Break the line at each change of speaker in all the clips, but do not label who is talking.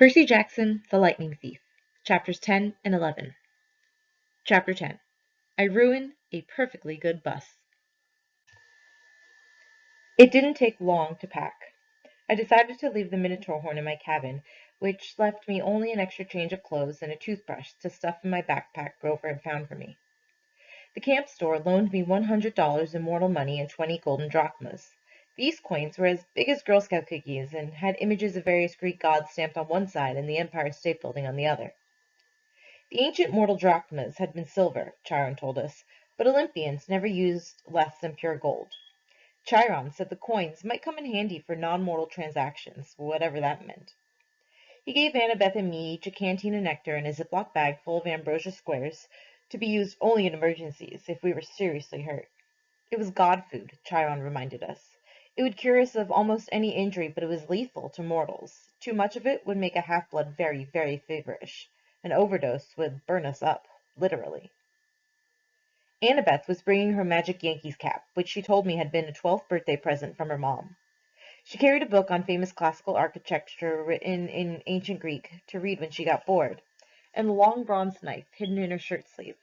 Percy Jackson, the Lightning Thief, Chapters 10 and 11. Chapter 10. I Ruin a Perfectly Good Bus. It didn't take long to pack. I decided to leave the Minotaur horn in my cabin, which left me only an extra change of clothes and a toothbrush to stuff in my backpack Grover had found for me. The camp store loaned me $100 in mortal money and 20 golden drachmas. These coins were as big as Girl Scout cookies and had images of various Greek gods stamped on one side and the Empire State Building on the other. The ancient mortal drachmas had been silver, Chiron told us, but Olympians never used less than pure gold. Chiron said the coins might come in handy for non-mortal transactions, whatever that meant. He gave Annabeth and me each a canteen of nectar and a Ziploc bag full of ambrosia squares, to be used only in emergencies, if we were seriously hurt. It was god food, Chiron reminded us. It would cure us of almost any injury, but it was lethal to mortals. Too much of it would make a half-blood very, very feverish. An overdose would burn us up, literally. Annabeth was bringing her magic Yankees cap, which she told me had been a 12th birthday present from her mom. She carried a book on famous classical architecture written in ancient Greek to read when she got bored, and a long bronze knife hidden in her shirt sleeve.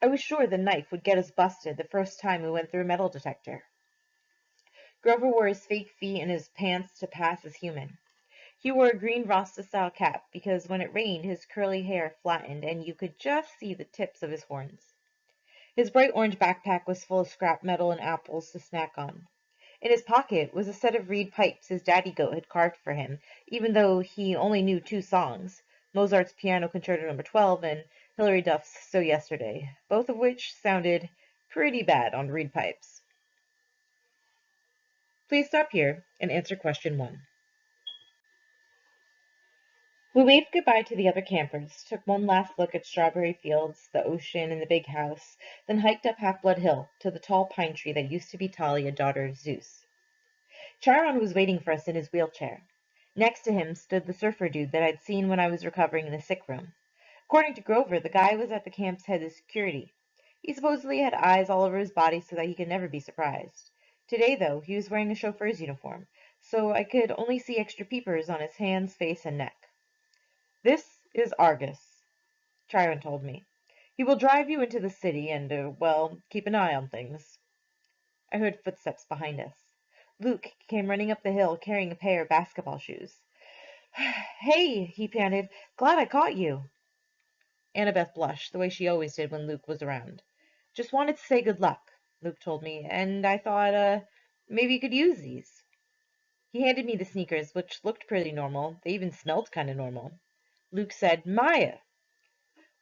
I was sure the knife would get us busted the first time we went through a metal detector. Grover wore his fake feet and his pants to pass as human. He wore a green Rasta-style cap because when it rained his curly hair flattened and you could just see the tips of his horns. His bright orange backpack was full of scrap metal and apples to snack on. In his pocket was a set of reed pipes his daddy goat had carved for him, even though he only knew 2 songs, Mozart's Piano Concerto No. 12 and Hilary Duff's So Yesterday, both of which sounded pretty bad on reed pipes. Please stop here and answer question 1. We waved goodbye to the other campers, took one last look at strawberry fields, the ocean, and the big house, then hiked up Half-Blood Hill to the tall pine tree that used to be Talia, daughter of Zeus. Chiron was waiting for us in his wheelchair. Next to him stood the surfer dude that I'd seen when I was recovering in the sick room. According to Grover, the guy was at the camp's head as security. He supposedly had eyes all over his body so that he could never be surprised. Today, though, he was wearing a chauffeur's uniform, so I could only see extra peepers on his hands, face, and neck. "This is Argus," Chiron told me. "He will drive you into the city and, keep an eye on things." I heard footsteps behind us. Luke came running up the hill carrying a pair of basketball shoes. "Hey," he panted. "Glad I caught you." Annabeth blushed, the way she always did when Luke was around. "Just wanted to say good luck," Luke told me, "and I thought, maybe you could use these." He handed me the sneakers, which looked pretty normal. They even smelled kind of normal. Luke said, "Maya."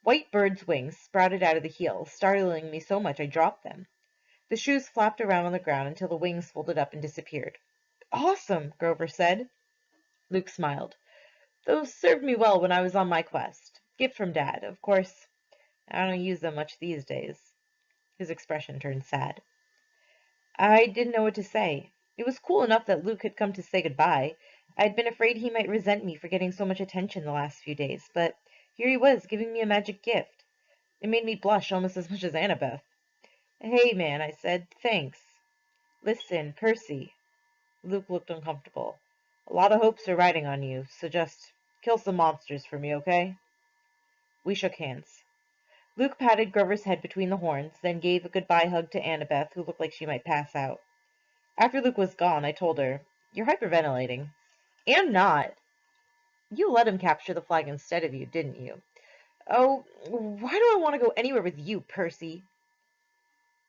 White birds' wings sprouted out of the heel, startling me so much I dropped them. The shoes flapped around on the ground until the wings folded up and disappeared. "Awesome," Grover said. Luke smiled. "Those served me well when I was on my quest. Gift from Dad. Of course, I don't use them much these days." His expression turned sad. I didn't know what to say. It was cool enough that Luke had come to say goodbye. I'd been afraid he might resent me for getting so much attention the last few days, but here he was giving me a magic gift. It made me blush almost as much as Annabeth. "Hey, man," I said. "Thanks." "Listen, Percy." Luke looked uncomfortable. "A lot of hopes are riding on you, so just kill some monsters for me, okay?" We shook hands. Luke patted Grover's head between the horns, then gave a goodbye hug to Annabeth, who looked like she might pass out. After Luke was gone, I told her, "You're hyperventilating." "Am not." "You let him capture the flag instead of you, didn't you?" "Oh, why do I want to go anywhere with you, Percy?"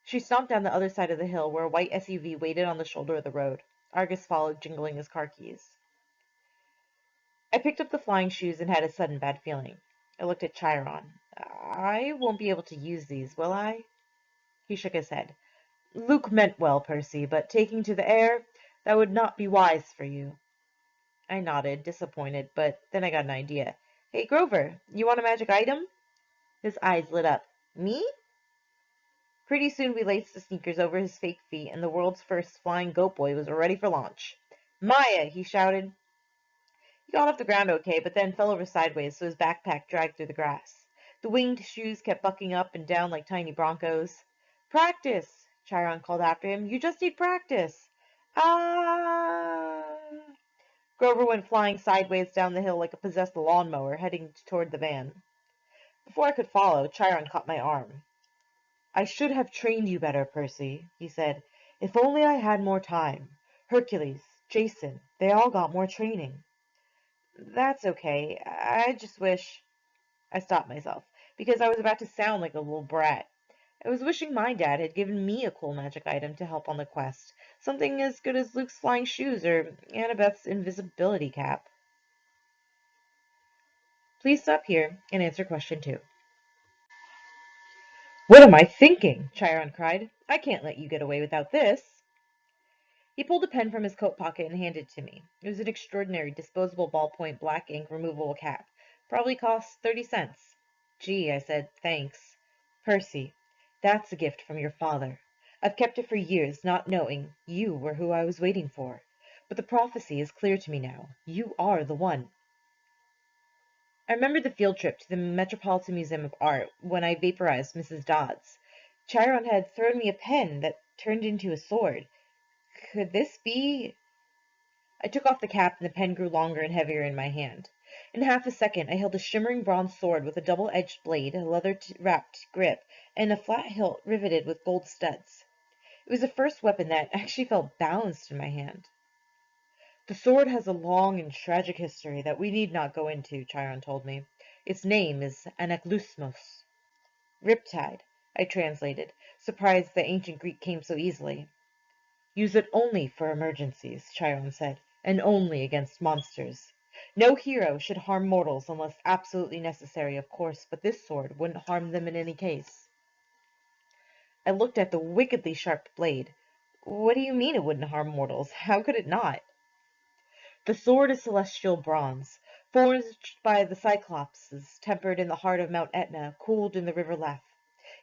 She stomped down the other side of the hill, where a white SUV waited on the shoulder of the road. Argus followed, jingling his car keys. I picked up the flying shoes and had a sudden bad feeling. I looked at Chiron. "I won't be able to use these, will I?" He shook his head. "Luke meant well, Percy, but taking to the air, that would not be wise for you." I nodded, disappointed, but then I got an idea. "Hey, Grover, you want a magic item?" His eyes lit up. "Me?" Pretty soon we laced the sneakers over his fake feet, and the world's first flying goat boy was ready for launch. "Maya!" he shouted. He got off the ground okay, but then fell over sideways, so his backpack dragged through the grass. The winged shoes kept bucking up and down like tiny broncos. "Practice!" Chiron called after him. "You just need practice." "Ah!" Grover went flying sideways down the hill like a possessed lawnmower, heading toward the van. Before I could follow, Chiron caught my arm. "I should have trained you better, Percy," he said. "If only I had more time. Hercules, Jason, they all got more training." "That's okay. I just wish—" I stopped myself, because I was about to sound like a little brat. I was wishing my dad had given me a cool magic item to help on the quest, something as good as Luke's flying shoes or Annabeth's invisibility cap. Please stop here and answer question 2. "What am I thinking?" Chiron cried. "I can't let you get away without this." He pulled a pen from his coat pocket and handed it to me. It was an extraordinary disposable ballpoint black ink removable cap. Probably cost 30 cents. "Gee," I said, "thanks." "Percy, that's a gift from your father. I've kept it for years, not knowing you were who I was waiting for. But the prophecy is clear to me now. You are the one." I remembered the field trip to the Metropolitan Museum of Art when I vaporized Mrs. Dodds. Chiron had thrown me a pen that turned into a sword. Could this be— I took off the cap and the pen grew longer and heavier in my hand. In half a second I held a shimmering bronze sword with a double-edged blade, a leather-wrapped grip, and a flat hilt riveted with gold studs. It was the first weapon that actually felt balanced in my hand. "The sword has a long and tragic history that we need not go into," Chiron told me. "Its name is Anaklusmos." "Riptide," I translated, surprised that ancient Greek came so easily. "Use it only for emergencies," Chiron said, "and only against monsters. No hero should harm mortals unless absolutely necessary, of course, but this sword wouldn't harm them in any case." I looked at the wickedly sharp blade. "What do you mean it wouldn't harm mortals? How could it not?" "The sword is celestial bronze, forged by the Cyclopses, tempered in the heart of Mount Etna, cooled in the river Lethe.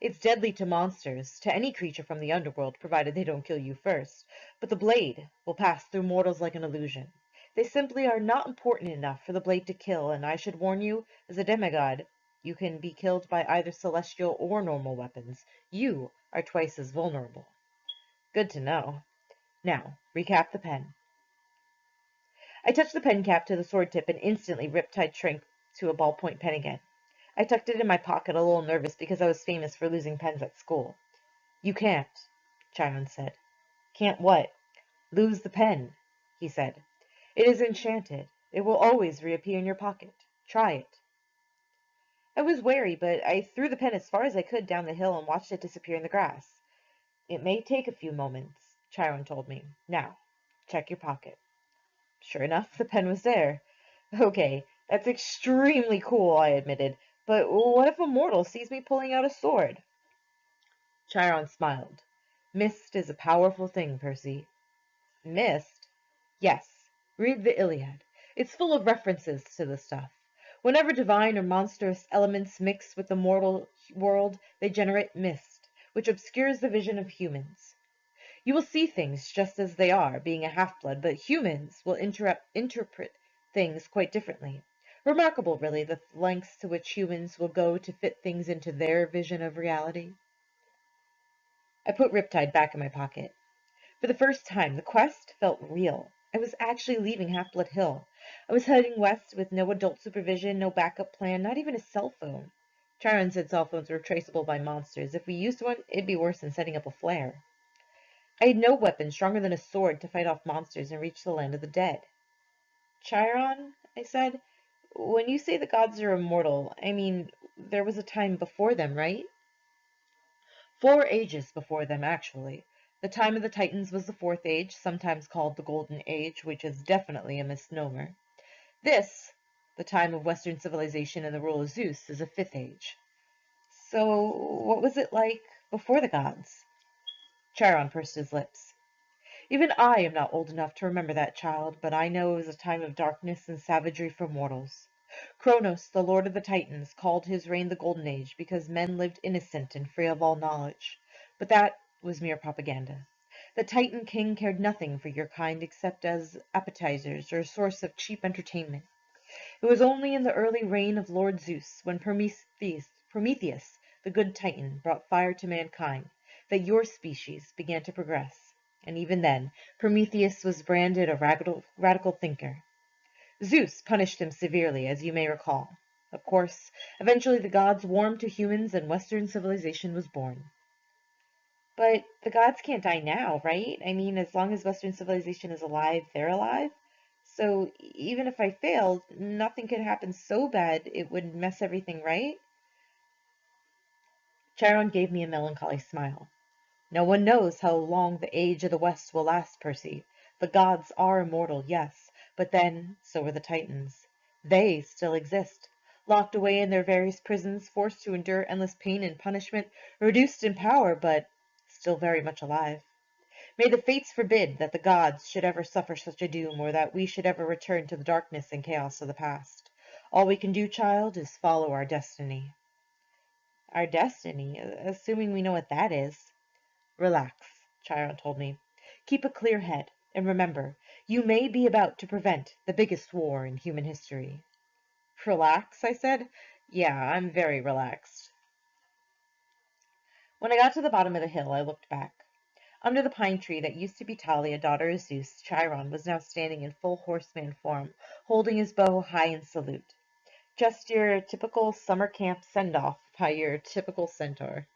It's deadly to monsters, to any creature from the underworld, provided they don't kill you first. But the blade will pass through mortals like an illusion. They simply are not important enough for the blade to kill, and I should warn you, as a demigod, you can be killed by either celestial or normal weapons. You are twice as vulnerable." Good to know. Now, recap the pen. I touched the pen cap to the sword tip, and instantly Riptide shrank to a ballpoint pen again. I tucked it in my pocket, a little nervous because I was famous for losing pens at school. "You can't," Chiron said. "Can't what?" "Lose the pen," he said. "It is enchanted. It will always reappear in your pocket. Try it." I was wary, but I threw the pen as far as I could down the hill and watched it disappear in the grass. "It may take a few moments," Chiron told me. "Now, check your pocket." Sure enough, the pen was there. "Okay, that's extremely cool," I admitted. "But what if a mortal sees me pulling out a sword?" Chiron smiled. "Mist is a powerful thing, Percy." "Mist?" "Yes. Read the Iliad. It's full of references to the stuff. Whenever divine or monstrous elements mix with the mortal world, they generate mist, which obscures the vision of humans. You will see things just as they are, being a half-blood, but humans will interpret things quite differently. Remarkable, really, the lengths to which humans will go to fit things into their vision of reality." I put Riptide back in my pocket. For the first time, the quest felt real. I was actually leaving Half-Blood Hill. I was heading west with no adult supervision, no backup plan, not even a cell phone. Chiron said cell phones were traceable by monsters. If we used one, it'd be worse than setting up a flare. I had no weapon stronger than a sword to fight off monsters and reach the land of the dead. "Chiron," I said, "when you say the gods are immortal, I mean, there was a time before them, right?" "4 ages before them, actually. The time of the Titans was the 4th age, sometimes called the Golden Age, which is definitely a misnomer. This, the time of Western civilization and the rule of Zeus, is a 5th age." "So what was it like before the gods?" Chiron pursed his lips. "Even I am not old enough to remember that, child, but I know it was a time of darkness and savagery for mortals. Kronos, the lord of the Titans, called his reign the Golden Age because men lived innocent and free of all knowledge. But that was mere propaganda. The Titan king cared nothing for your kind except as appetizers or a source of cheap entertainment. It was only in the early reign of Lord Zeus, when Prometheus, the good Titan, brought fire to mankind, that your species began to progress. And even then, Prometheus was branded a radical thinker. Zeus punished him severely, as you may recall. Of course, eventually the gods warmed to humans and Western civilization was born. But the gods can't die now, right? I mean, as long as Western civilization is alive, they're alive. So even if I failed, nothing could happen so bad it would mess everything right. Chiron gave me a melancholy smile. No one knows how long the age of the West will last, Percy. The gods are immortal, yes, but then so are the Titans. They still exist, locked away in their various prisons, forced to endure endless pain and punishment, reduced in power, but still very much alive. May the fates forbid that the gods should ever suffer such a doom, or that we should ever return to the darkness and chaos of the past. All we can do, child, is follow our destiny. Our destiny, assuming we know what that is. Relax, Chiron told me. Keep a clear head, and remember, you may be about to prevent the biggest war in human history. Relax, I said. Yeah, I'm very relaxed. When I got to the bottom of the hill, I looked back. Under the pine tree that used to be Talia, daughter of Zeus, Chiron was now standing in full horseman form, holding his bow high in salute. Just your typical summer camp send-off by your typical centaur.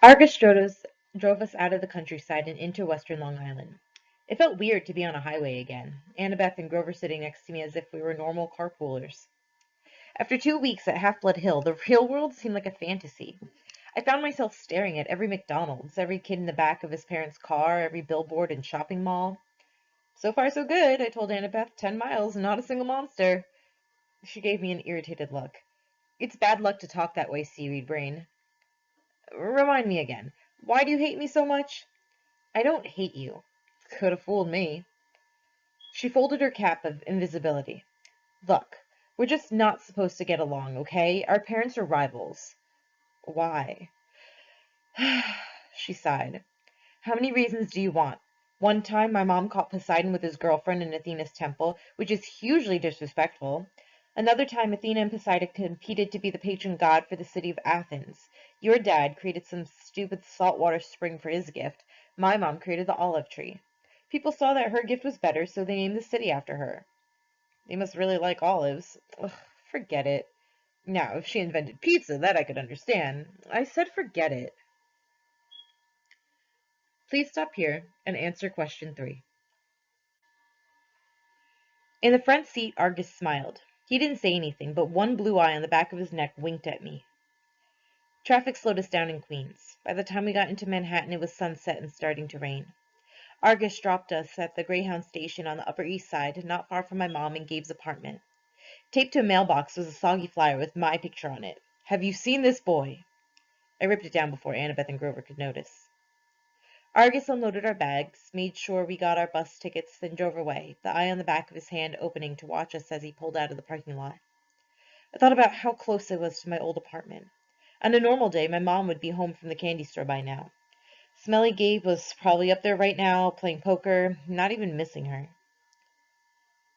Argus drove us out of the countryside and into western Long Island. It felt weird to be on a highway again, Annabeth and Grover sitting next to me as if we were normal carpoolers. After 2 weeks at Half-Blood Hill, the real world seemed like a fantasy. I found myself staring at every McDonald's, every kid in the back of his parents' car, every billboard and shopping mall. So far so good, I told Annabeth. 10 miles, not a single monster. She gave me an irritated look. It's bad luck to talk that way, seaweed brain. Remind me again. Why do you hate me so much? I don't hate you. Could have fooled me. She folded her cap of invisibility. Look, we're just not supposed to get along, okay? Our parents are rivals. Why? She sighed. How many reasons do you want? One time my mom caught Poseidon with his girlfriend in Athena's temple, which is hugely disrespectful. Another time Athena and Poseidon competed to be the patron god for the city of Athens. Your dad created some stupid saltwater spring for his gift. My mom created the olive tree. People saw that her gift was better, so they named the city after her. They must really like olives. Ugh, forget it. Now, if she invented pizza, that I could understand. I said forget it. Please stop here and answer question 3. In the front seat, Argus smiled. He didn't say anything, but one blue eye on the back of his neck winked at me. Traffic slowed us down in Queens. By the time we got into Manhattan, it was sunset and starting to rain. Argus dropped us at the Greyhound station on the Upper East Side, not far from my mom and Gabe's apartment. Taped to a mailbox was a soggy flyer with my picture on it. Have you seen this boy? I ripped it down before Annabeth and Grover could notice. Argus unloaded our bags, made sure we got our bus tickets, then drove away, the eye on the back of his hand opening to watch us as he pulled out of the parking lot. I thought about how close I was to my old apartment. On a normal day, my mom would be home from the candy store by now. Smelly Gabe was probably up there right now, playing poker, not even missing her.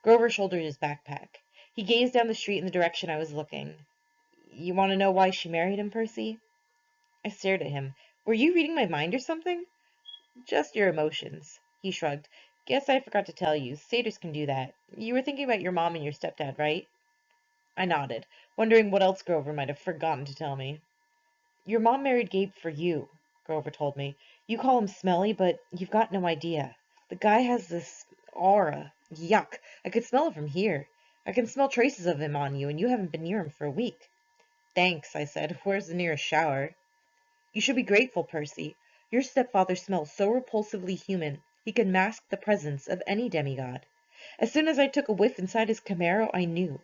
Grover shouldered his backpack. He gazed down the street in the direction I was looking. You want to know why she married him, Percy? I stared at him. Were you reading my mind or something? Just your emotions. He shrugged. Guess I forgot to tell you. Satyrs can do that. You were thinking about your mom and your stepdad, right? I nodded, wondering what else Grover might have forgotten to tell me. Your mom married Gabe for you, Grover told me. You call him smelly, but you've got no idea. The guy has this aura. Yuck. I could smell it from here. I can smell traces of him on you, and you haven't been near him for a week. Thanks, I said. Where's the nearest shower? You should be grateful, Percy. Your stepfather smells so repulsively human, he could mask the presence of any demigod. As soon as I took a whiff inside his Camaro, I knew.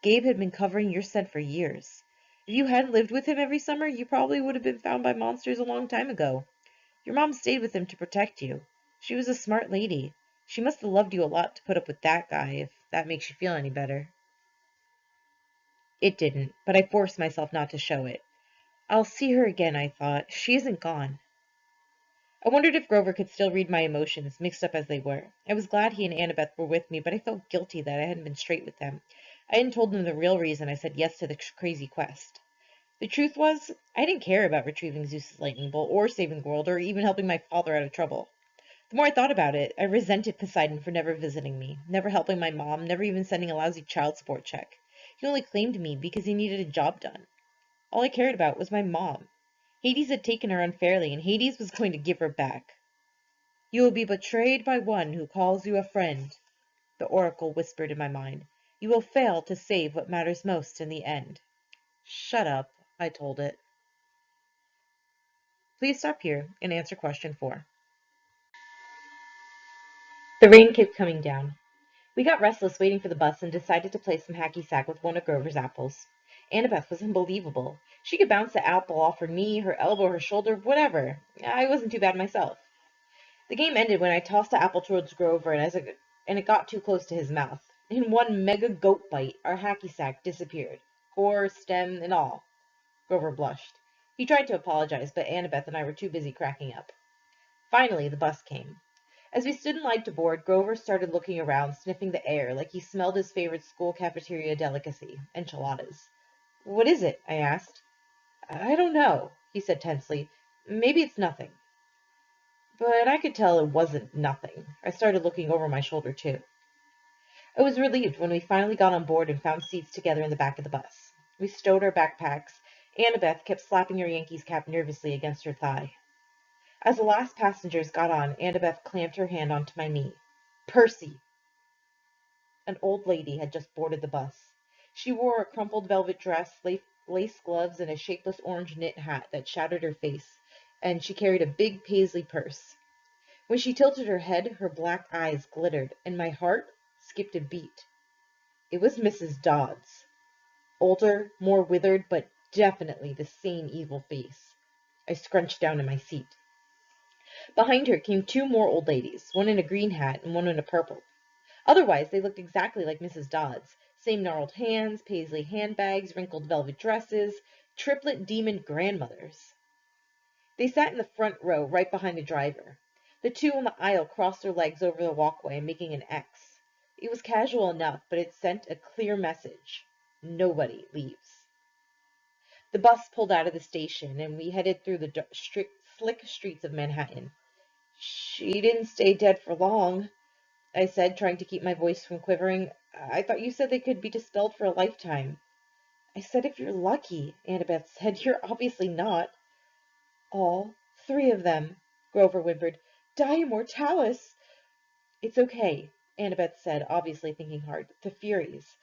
Gabe had been covering your scent for years. If you hadn't lived with him every summer, you probably would have been found by monsters a long time ago. Your mom stayed with him to protect you. She was a smart lady. She must have loved you a lot to put up with that guy, if that makes you feel any better. It didn't, but I forced myself not to show it. I'll see her again, I thought. She isn't gone. I wondered if Grover could still read my emotions, mixed up as they were. I was glad he and Annabeth were with me, but I felt guilty that I hadn't been straight with them. I hadn't told them the real reason I said yes to the crazy quest. The truth was, I didn't care about retrieving Zeus's lightning bolt, or saving the world, or even helping my father out of trouble. The more I thought about it, I resented Poseidon for never visiting me, never helping my mom, never even sending a lousy child support check. He only claimed me because he needed a job done. All I cared about was my mom. Hades had taken her unfairly, and Hades was going to give her back. "You will be betrayed by one who calls you a friend," the oracle whispered in my mind. "You will fail to save what matters most in the end." "Shut up," I told it. Please stop here and answer question 4. The rain kept coming down. We got restless waiting for the bus and decided to play some hacky sack with one of Grover's apples. Annabeth was unbelievable. She could bounce the apple off her knee, her elbow, her shoulder, whatever. I wasn't too bad myself. The game ended when I tossed the apple towards Grover and it got too close to his mouth. In one mega goat bite, our hacky sack disappeared. Core, stem, and all. Grover blushed. He tried to apologize, but Annabeth and I were too busy cracking up. Finally, the bus came. As we stood in line to board, Grover started looking around, sniffing the air like he smelled his favorite school cafeteria delicacy, enchiladas. "What is it?" I asked. "I don't know," he said tensely. "Maybe it's nothing." But I could tell it wasn't nothing. I started looking over my shoulder, too. I was relieved when we finally got on board and found seats together in the back of the bus. We stowed our backpacks. Annabeth kept slapping her Yankees cap nervously against her thigh. As the last passengers got on, Annabeth clamped her hand onto my knee. "Percy!" An old lady had just boarded the bus. She wore a crumpled velvet dress, lace gloves, and a shapeless orange knit hat that shadowed her face, and she carried a big Paisley purse. When she tilted her head, her black eyes glittered, and my heart skipped a beat. It was Mrs. Dodds. Older, more withered, but definitely the same evil face. I scrunched down in my seat. Behind her came two more old ladies, one in a green hat and one in a purple. Otherwise, they looked exactly like Mrs. Dodds. Same gnarled hands, Paisley handbags, wrinkled velvet dresses, triplet demon grandmothers. They sat in the front row, right behind the driver. The two on the aisle crossed their legs over the walkway, making an X. It was casual enough, but it sent a clear message. Nobody leaves. The bus pulled out of the station, and we headed through the slick streets of Manhattan. "She didn't stay dead for long," I said, trying to keep my voice from quivering. "I thought you said they could be dispelled for a lifetime." "I said if you're lucky," Annabeth said. "You're obviously not." "All three of them," Grover whimpered. "Die immortalis." "It's okay," Annabeth said, obviously thinking hard. "The Furies.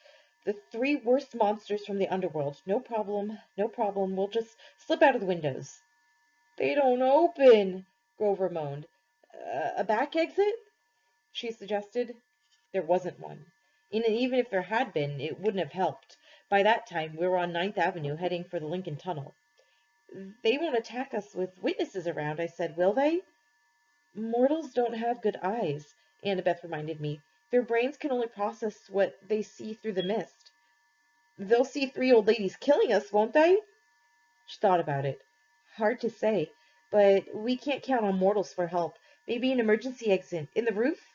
The three worst monsters from the underworld. No problem, no problem. We'll just slip out of the windows." "They don't open," Grover moaned. "A back exit?" she suggested. There wasn't one. And even if there had been, it wouldn't have helped. By that time, we were on Ninth Avenue heading for the Lincoln Tunnel. "They won't attack us with witnesses around," I said, "will they?" "Mortals don't have good eyes," Annabeth reminded me. "Their brains can only process what they see through the mist." "They'll see three old ladies killing us, won't they?" She thought about it. "Hard to say, but we can't count on mortals for help. Maybe an emergency exit in the roof?"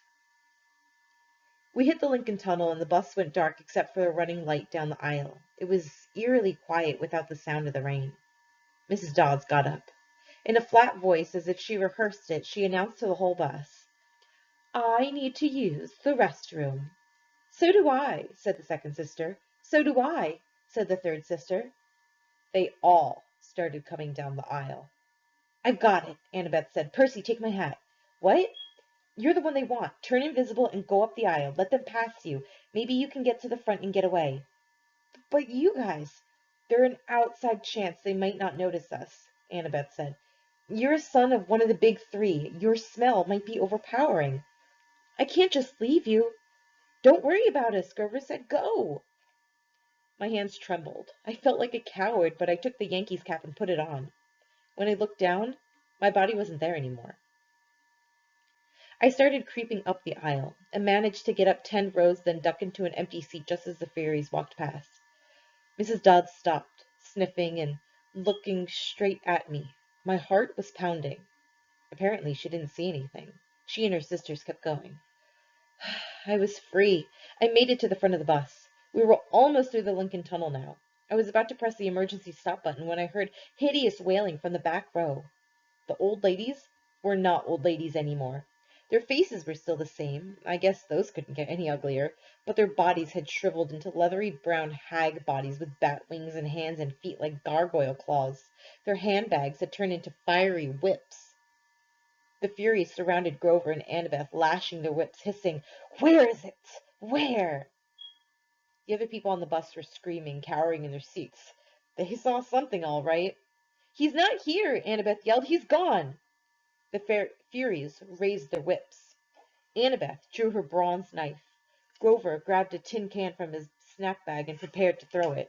We hit the Lincoln Tunnel, and the bus went dark except for a running light down the aisle. It was eerily quiet without the sound of the rain. Mrs. Dodds got up. In a flat voice, as if she rehearsed it, she announced to the whole bus, "I need to use the restroom." "So do I," said the second sister. "So do I," said the third sister. They all started coming down the aisle. "I've got it," Annabeth said. "Percy, take my hat." "What?" "You're the one they want. Turn invisible and go up the aisle. Let them pass you. Maybe you can get to the front and get away." "But you guys—" "There's an outside chance they might not notice us," Annabeth said. "You're a son of one of the big three. Your smell might be overpowering." "I can't just leave you." "Don't worry about us," Grover said. "Go." My hands trembled. I felt like a coward, but I took the Yankees cap and put it on. When I looked down, my body wasn't there anymore. I started creeping up the aisle, and managed to get up 10 rows, then duck into an empty seat just as the Furies walked past. Mrs. Dodds stopped, sniffing and looking straight at me. My heart was pounding. Apparently she didn't see anything. She and her sisters kept going. I was free. I made it to the front of the bus. We were almost through the Lincoln Tunnel now. I was about to press the emergency stop button when I heard hideous wailing from the back row. The old ladies were not old ladies anymore. Their faces were still the same. I guess those couldn't get any uglier. But their bodies had shriveled into leathery brown hag bodies with bat wings and hands and feet like gargoyle claws. Their handbags had turned into fiery whips. The Furies surrounded Grover and Annabeth, lashing their whips, hissing, "Where is it? Where?" The other people on the bus were screaming, cowering in their seats. They saw something, all right. "He's not here!" Annabeth yelled. "He's gone!" The Furies raised their whips. Annabeth drew her bronze knife. Grover grabbed a tin can from his snap bag and prepared to throw it.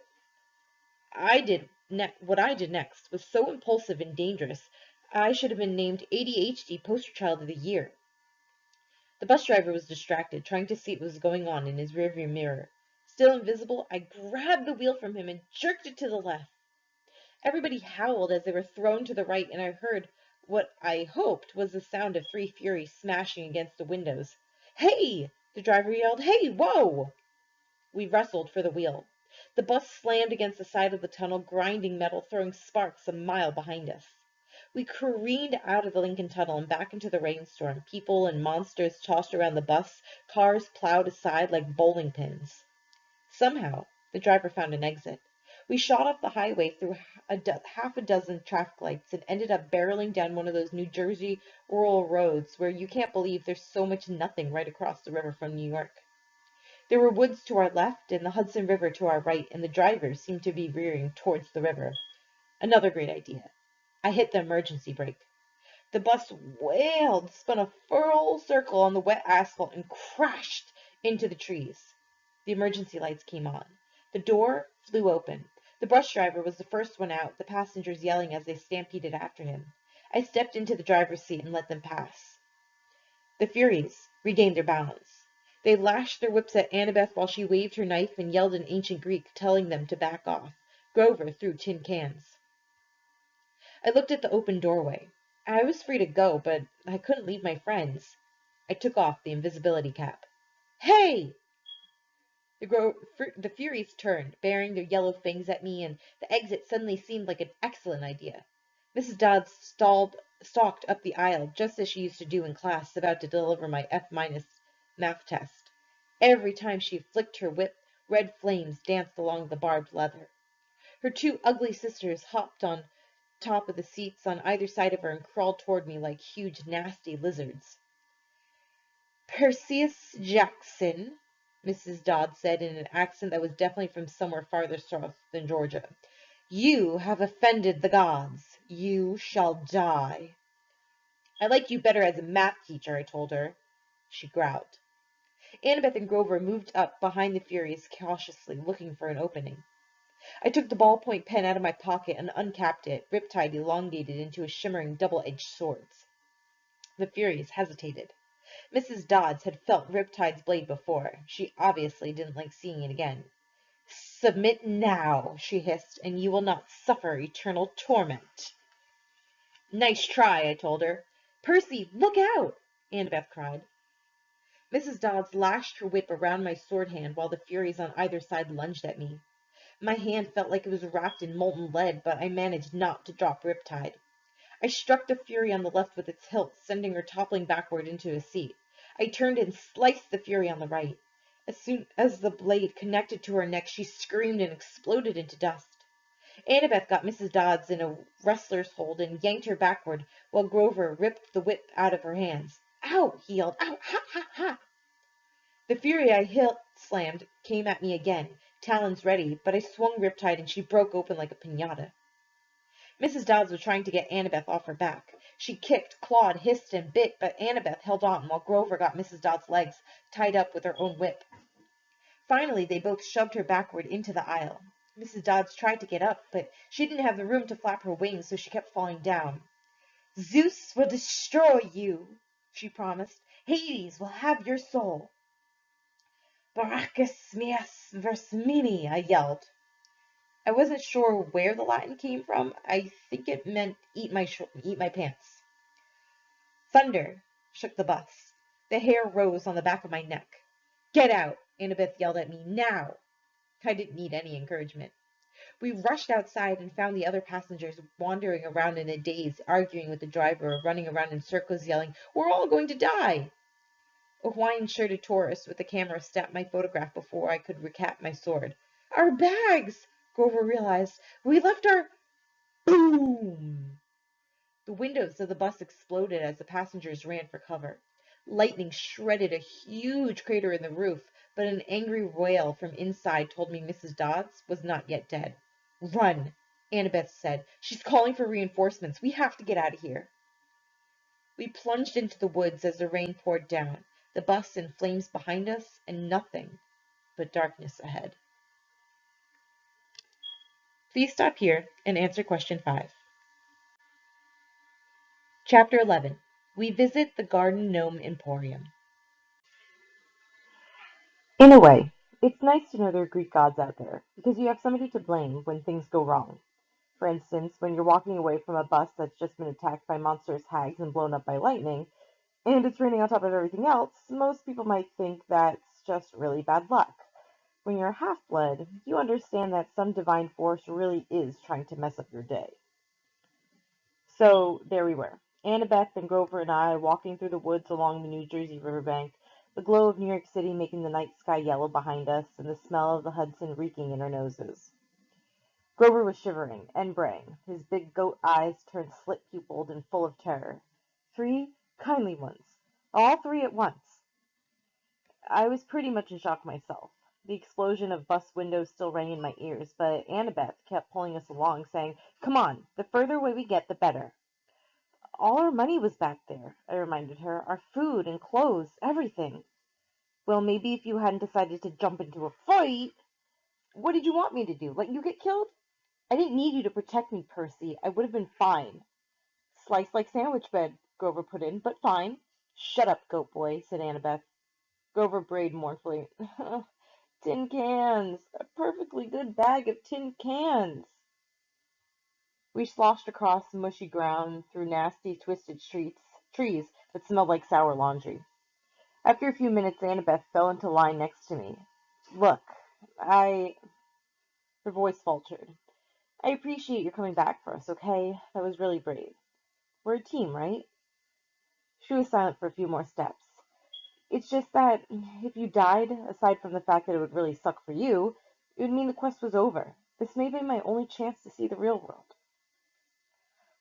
What I did next was so impulsive and dangerous, I should have been named ADHD Poster Child of the Year. The bus driver was distracted, trying to see what was going on in his rearview mirror. Still invisible, I grabbed the wheel from him and jerked it to the left. Everybody howled as they were thrown to the right, and I heard what I hoped was the sound of three Furies smashing against the windows. "Hey!" the driver yelled. "Hey, whoa!" We wrestled for the wheel. The bus slammed against the side of the tunnel, grinding metal, throwing sparks a mile behind us. We careened out of the Lincoln Tunnel and back into the rainstorm. People and monsters tossed around the bus, cars plowed aside like bowling pins. Somehow, the driver found an exit. We shot off the highway through half a dozen traffic lights and ended up barreling down one of those New Jersey rural roads where you can't believe there's so much nothing right across the river from New York. There were woods to our left and the Hudson River to our right, and the driver seemed to be veering towards the river. Another great idea. I hit the emergency brake. The bus wailed, spun a full circle on the wet asphalt, and crashed into the trees. The emergency lights came on. The door flew open. The bus driver was the first one out, the passengers yelling as they stampeded after him. I stepped into the driver's seat and let them pass. The Furies regained their balance. They lashed their whips at Annabeth while she waved her knife and yelled in ancient Greek, telling them to back off. Grover threw tin cans. I looked at the open doorway. I was free to go, but I couldn't leave my friends. I took off the invisibility cap. "Hey!" The Furies turned, baring their yellow fangs at me, and the exit suddenly seemed like an excellent idea. Mrs. Dodds stalked up the aisle, just as she used to do in class, about to deliver my F- math test. Every time she flicked her whip, red flames danced along the barbed leather. Her two ugly sisters hopped on top of the seats on either side of her and crawled toward me like huge, nasty lizards. "Percy Jackson," Mrs. Dodd said in an accent that was definitely from somewhere farther south than Georgia, "you have offended the gods. You shall die." "I like you better as a math teacher," I told her. She growled. Annabeth and Grover moved up behind the Furies cautiously, looking for an opening. I took the ballpoint pen out of my pocket and uncapped it, Riptide elongated into a shimmering double-edged sword. The Furies hesitated. Mrs. Dodds had felt Riptide's blade before. She obviously didn't like seeing it again. "Submit now," she hissed, "and you will not suffer eternal torment." "Nice try," I told her. "Percy, look out!" Annabeth cried. Mrs. Dodds lashed her whip around my sword hand while the Furies on either side lunged at me. My hand felt like it was wrapped in molten lead, but I managed not to drop Riptide. I struck the Fury on the left with its hilt, sending her toppling backward into a seat. I turned and sliced the Fury on the right. As soon as the blade connected to her neck, she screamed and exploded into dust. Annabeth got Mrs. Dodds in a wrestler's hold and yanked her backward, while Grover ripped the whip out of her hands. "Ow!" he yelled. "Ow! Ha! Ha! Ha!" The Fury I hilt slammed came at me again, talons ready, but I swung Riptide and she broke open like a piñata. Mrs. Dodds was trying to get Annabeth off her back. She kicked, clawed, hissed, and bit, but Annabeth held on while Grover got Mrs. Dodds' legs tied up with her own whip. Finally, they both shoved her backward into the aisle. Mrs. Dodds tried to get up, but she didn't have the room to flap her wings, so she kept falling down. "Zeus will destroy you," she promised. "Hades will have your soul." "Baracus meas versmini," I yelled. I wasn't sure where the Latin came from. I think it meant eat my pants. Thunder shook the bus. The hair rose on the back of my neck. "Get out!" Annabeth yelled at me. "Now!" I didn't need any encouragement. We rushed outside and found the other passengers wandering around in a daze, arguing with the driver or running around in circles yelling, "We're all going to die!" A Hawaiian-shirted tourist with a camera snapped my photograph before I could recap my sword. "Our bags!" Grover realized. "We left our—" Boom! The windows of the bus exploded as the passengers ran for cover. Lightning shredded a huge crater in the roof, but an angry wail from inside told me Mrs. Dodds was not yet dead. "Run," Annabeth said. "She's calling for reinforcements. We have to get out of here." We plunged into the woods as the rain poured down, the bus in flames behind us, and nothing but darkness ahead. Please stop here and answer question 5. Chapter 11. We visit the Garden Gnome Emporium. In a way, it's nice to know there are Greek gods out there, because you have somebody to blame when things go wrong. For instance, when you're walking away from a bus that's just been attacked by monstrous hags and blown up by lightning, and it's raining on top of everything else, most people might think that's just really bad luck. When you're a half-blood, you understand that some divine force really is trying to mess up your day. So there we were, Annabeth and Grover and I walking through the woods along the New Jersey riverbank, the glow of New York City making the night sky yellow behind us, and the smell of the Hudson reeking in our noses. Grover was shivering and braying, his big goat eyes turned slit-pupiled and full of terror. 3 kindly ones, all 3 at once. I was pretty much in shock myself. The explosion of bus windows still rang in my ears, but Annabeth kept pulling us along, saying, "Come on, the further away we get, the better." "All our money was back there," I reminded her. "Our food and clothes, everything." "Well, maybe if you hadn't decided to jump into a fight—" "What did you want me to do? Let you get killed?" "I didn't need you to protect me, Percy. I would have been fine." "Sliced like sandwich bread," Grover put in, "but fine." "Shut up, goat boy," said Annabeth. Grover brayed mournfully. "Tin cans! A perfectly good bag of tin cans!" We sloshed across mushy ground, through nasty, twisted trees that smelled like sour laundry. After a few minutes, Annabeth fell into line next to me. "Look, I—" Her voice faltered. "I appreciate your coming back for us, okay? That was really brave. We're a team, right?" She was silent for a few more steps. "It's just that, if you died, aside from the fact that it would really suck for you, it would mean the quest was over. This may be my only chance to see the real world."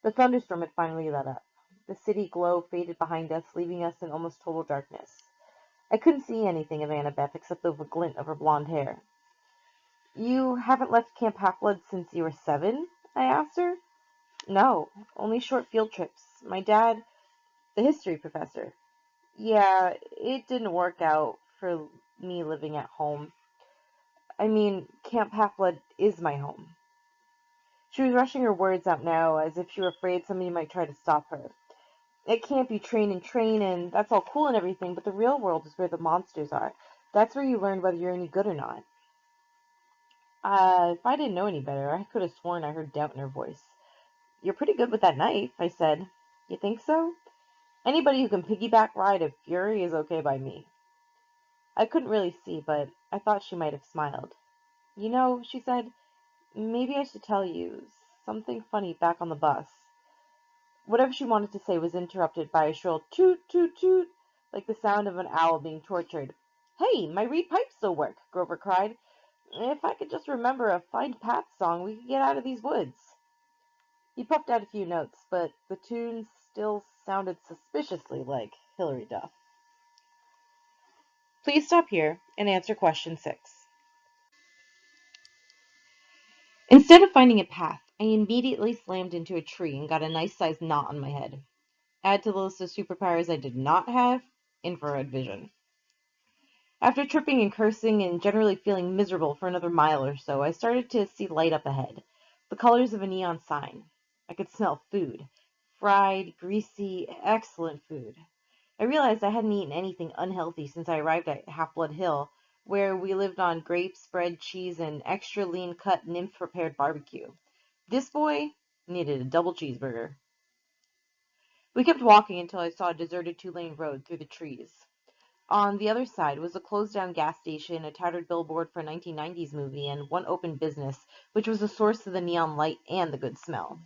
The thunderstorm had finally let up. The city glow faded behind us, leaving us in almost total darkness. I couldn't see anything of Annabeth except the glint of her blonde hair. "You haven't left Camp Half-Blood since you were 7?" I asked her. "No, only short field trips. My dad, the history professor. Yeah, it didn't work out for me living at home. I mean, Camp Half-Blood is my home." She was rushing her words out now, as if she were afraid somebody might try to stop her. "It can't be train, and that's all cool and everything, but the real world is where the monsters are. That's where you learn whether you're any good or not." If I didn't know any better, I could have sworn I heard doubt in her voice. "You're pretty good with that knife," I said. "You think so?" "Anybody who can piggyback ride a Fury is okay by me." I couldn't really see, but I thought she might have smiled. "You know," she said, "maybe I should tell you something funny back on the bus." Whatever she wanted to say was interrupted by a shrill toot toot toot, like the sound of an owl being tortured. "Hey, my reed pipes still work," Grover cried. "If I could just remember a Find Path song, we could get out of these woods." He puffed out a few notes, but the tune still sounded suspiciously like Hilary Duff. Please stop here and answer question 6. Instead of finding a path, I immediately slammed into a tree and got a nice-sized knot on my head. Add to the list of superpowers I did not have, infrared vision. After tripping and cursing and generally feeling miserable for another mile or so, I started to see light up ahead, the colors of a neon sign. I could smell food. Fried, greasy, excellent food. I realized I hadn't eaten anything unhealthy since I arrived at Half-Blood Hill, where we lived on grapes, bread, cheese, and extra lean-cut nymph-prepared barbecue. This boy needed a double cheeseburger. We kept walking until I saw a deserted 2-lane road through the trees. On the other side was a closed-down gas station, a tattered billboard for a 1990s movie, and one open business, which was the source of the neon light and the good smell.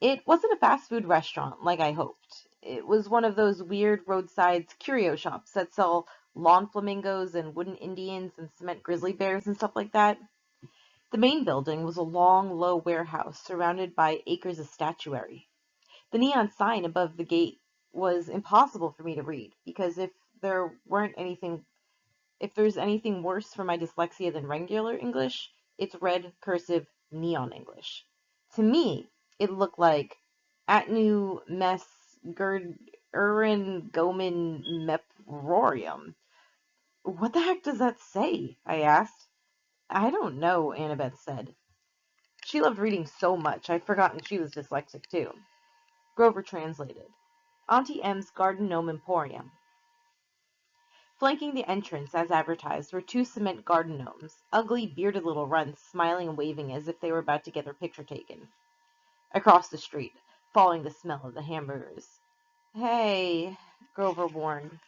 It wasn't a fast food restaurant like I hoped. It was one of those weird roadside curio shops that sell lawn flamingos and wooden Indians and cement grizzly bears and stuff like that. The main building was a long, low warehouse surrounded by acres of statuary. The neon sign above the gate was impossible for me to read because there weren't anything if there's anything worse for my dyslexia than regular English, it's red cursive neon English. To me, it looked like Atnu Mes Gerd Urin Gomen Meprorium. What the heck does that say? I asked. I don't know, Annabeth said. She loved reading so much, I'd forgotten she was dyslexic too. Grover translated. Auntie M's Garden Gnome Emporium. Flanking the entrance, as advertised, were two cement garden gnomes, ugly, bearded little runts, smiling and waving as if they were about to get their picture taken. I crossed the street, following the smell of the hamburgers. Hey, Grover warned.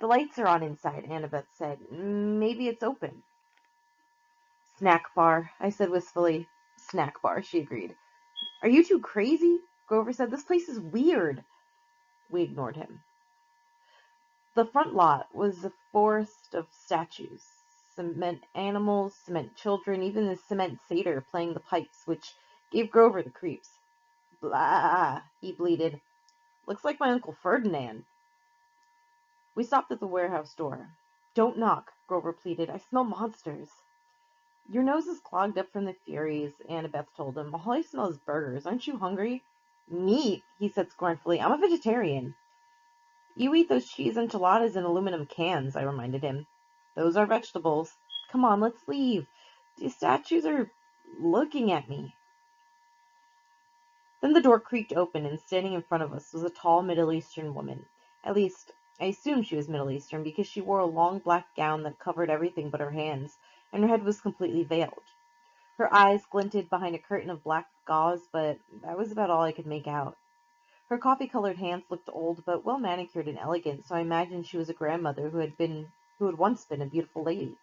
The lights are on inside, Annabeth said. Maybe it's open. Snack bar, I said wistfully. Snack bar, she agreed. Are you two crazy? Grover said. This place is weird. We ignored him. The front lot was a forest of statues, cement animals, cement children, even the cement satyr playing the pipes, which gave Grover the creeps. Blah, he bleated. Looks like my Uncle Ferdinand. We stopped at the warehouse door. Don't knock, Grover pleaded. I smell monsters. Your nose is clogged up from the Furies, Annabeth told him. All I smell is burgers. Aren't you hungry? Meat, he said scornfully. I'm a vegetarian. You eat those cheese enchiladas in aluminum cans, I reminded him. Those are vegetables. Come on, let's leave. These statues are looking at me. Then the door creaked open, and standing in front of us was a tall Middle Eastern woman. At least, I assumed she was Middle Eastern because she wore a long black gown that covered everything but her hands, and her head was completely veiled. Her eyes glinted behind a curtain of black gauze, but that was about all I could make out. Her coffee-colored hands looked old, but well-manicured and elegant, so I imagined she was a grandmother who had once been a beautiful lady.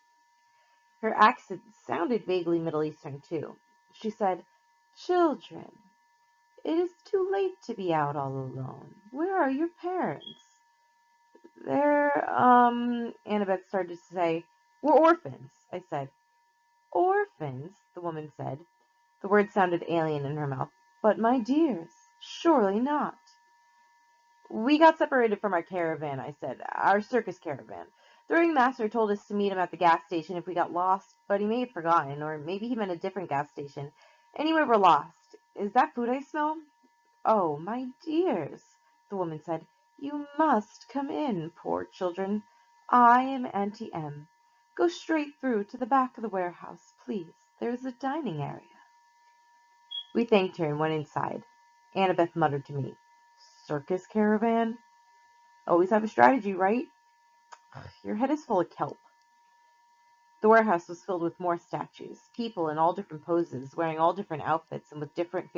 Her accent sounded vaguely Middle Eastern, too. She said, Children, it is too late to be out all alone. Where are your parents? Annabeth started to say. We're orphans, I said. Orphans, the woman said. The word sounded alien in her mouth. But, my dears, surely not. We got separated from our caravan, I said. Our circus caravan. The ringmaster told us to meet him at the gas station if we got lost, but he may have forgotten, or maybe he meant a different gas station. Anyway, we're lost. Is that food I smell? Oh, my dears, the woman said. You must come in, poor children. I am Auntie M. Go straight through to the back of the warehouse, please. There is a dining area. We thanked her and went inside. Annabeth muttered to me, Circus caravan? Always have a strategy, right? Your head is full of kelp. The warehouse was filled with more statues, people in all different poses, wearing all different outfits and with different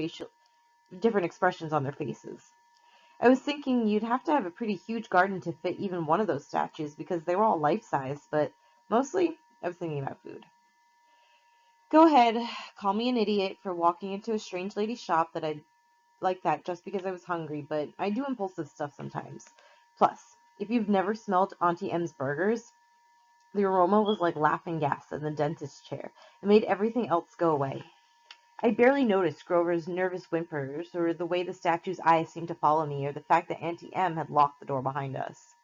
expressions on their faces. I was thinking you'd have to have a pretty huge garden to fit even one of those statues because they were all life-size, but mostly I was thinking about food. Go ahead, call me an idiot for walking into a strange lady's shop that I'd like that just because I was hungry, but I do impulsive stuff sometimes. Plus, if you've never smelled Auntie M's burgers, the aroma was like laughing gas in the dentist's chair. It made everything else go away. I barely noticed Grover's nervous whimpers, or the way the statue's eyes seemed to follow me, or the fact that Auntie M had locked the door behind us.